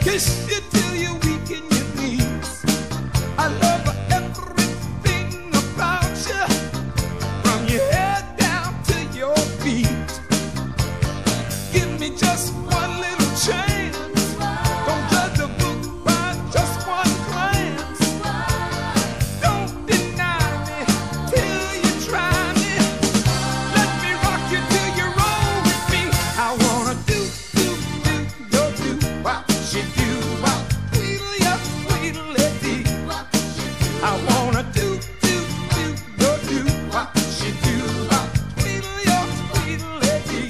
Kiss you till you're weak in your knees. I love everything about you, from your head down to your feet. Give me just one little chance. Don't judge a book by just one glance. Don't deny me till you try me. Let me rock you till you roll with me. I wanna do what she do, what tweedle ya, tweedle lady. I wanna do what she do, what tweedle ya, tweedle lady.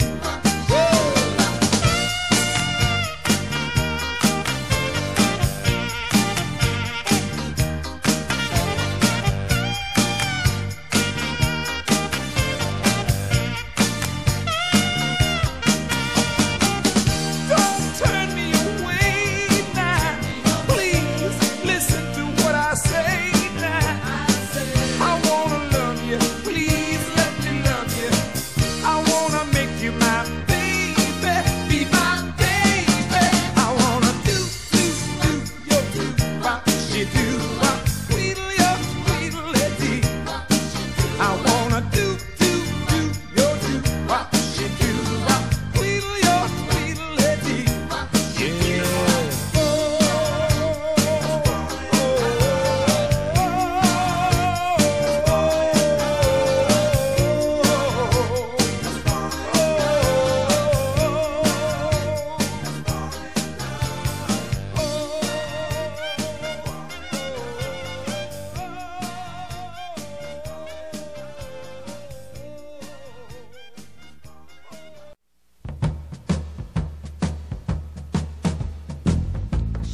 Don't turn me away now. Please listen to what I say now. I wanna love you. Please let me love you. I wanna make you my baby, be my baby. I wanna do what she do, what tweedle ya, tweedle lady. I wanna do what she do, what tweedle ya, tweedle lady.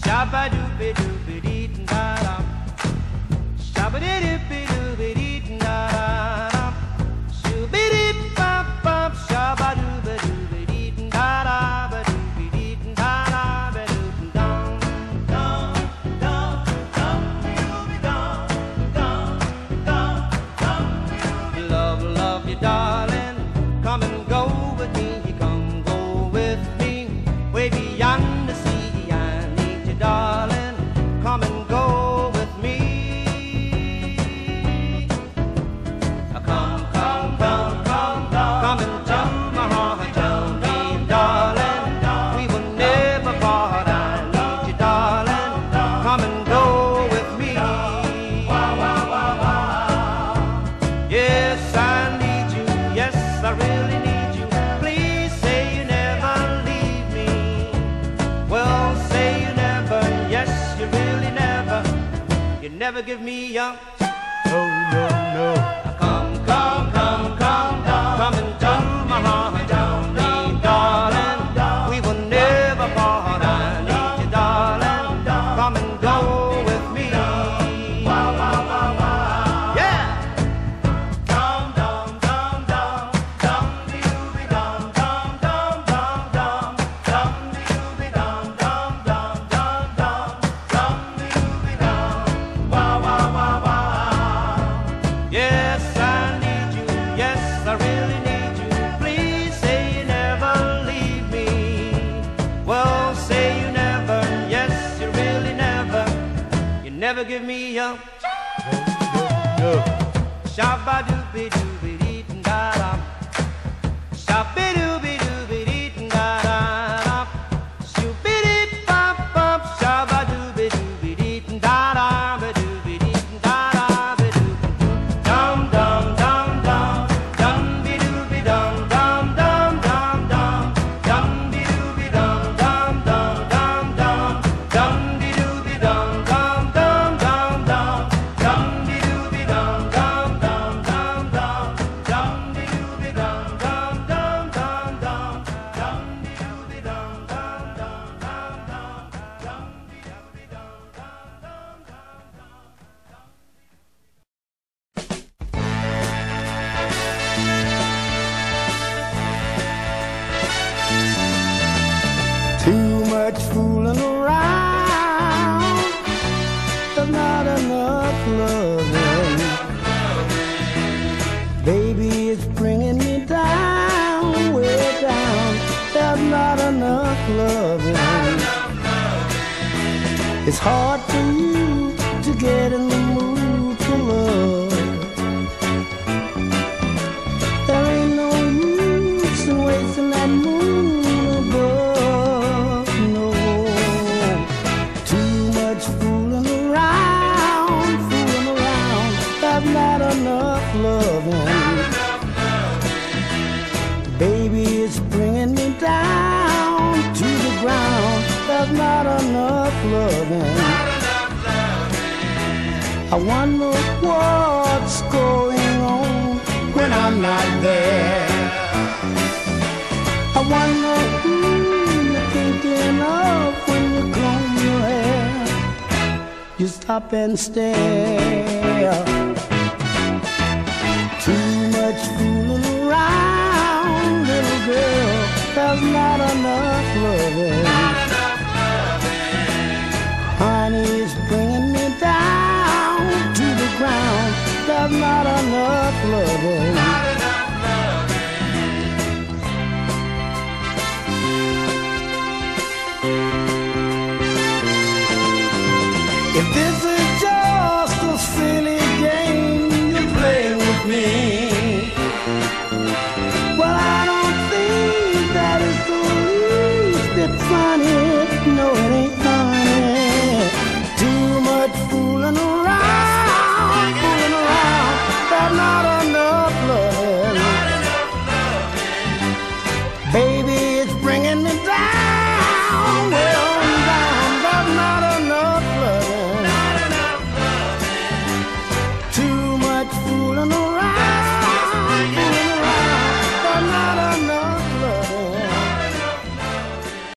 Shabba-doobie-doobie-dee-da-da. Shabba-dee-doobie-doobie-dee-da-da. Shoo-be-dee-bop-bop. Shabba-doobie-doobie-dee-da-da. Ba-doobie-dee-da-da. Ba-doobie-dum. Dum, dum, dum, dee-doobie-dum. Dum, dum, dum, dee-doobie. Love, love you, darling. Come and go with me. Come go with me. Way beyond the sea. Darling, come and go with me. Come, come, come, come, come into my heart. Tell me, darling, we will never part. I need you, darling. Come and go with me. Yes, I need you. Yes, I really need you. Please say you never leave me. Well, say you never. Yes, you really never. You never give me up. No, no, no. Come, come, come, come, come into my heart. Tell me, darling, we will never part. I need you, darling. Come and go with me. Yeah. Dum, dum, dum, dum, dum, dee-doobie, dum, dum, dum, dum, dum, dum, dee-doobie, dum, dum, dum, dum, dum, dum, dee-doobie, dum. Wow, wow, wow, wow. Yes, I need you. Yes, I really need you. Please say you never leave me. Well, say you never. Yes, you really never. You never give me up. No. Shabba-doobie-doobie-dee-da-da. Shabba-doobie-doobie-dee-da-da. Shoo-be-dee-bop-bop. Shabba-doobie-doobie-dee-da-da. Ba-doobie-dee-da-da. Ba-doobie-dum. Dum, dum, dum, dum. Dum-be-doobie-dum. Dum, dum, dum, dum. Dum-be-doobie-dum. Dum, dum, dum, dum. Dum-be-doobie-dum. Dum, dum, dum, dum. Dum-be-doobie-dum. Dum, dum, dum, dum. Dum-be-doobie-dum. Dum, dum, dum, It's hard for you to get in the mood for love. There ain't no use in wasting that moon above. No, too much fooling around. There's not enough loving. Baby, it's bringing me down to the ground. There's not enough loving. I wonder what's going on when I'm not there. I wonder who you're thinking of when you comb your hair. You stop and stare. Too much fooling around, little girl. There's not enough loving. Honey's bringing me down to the ground. There's not enough loving. If this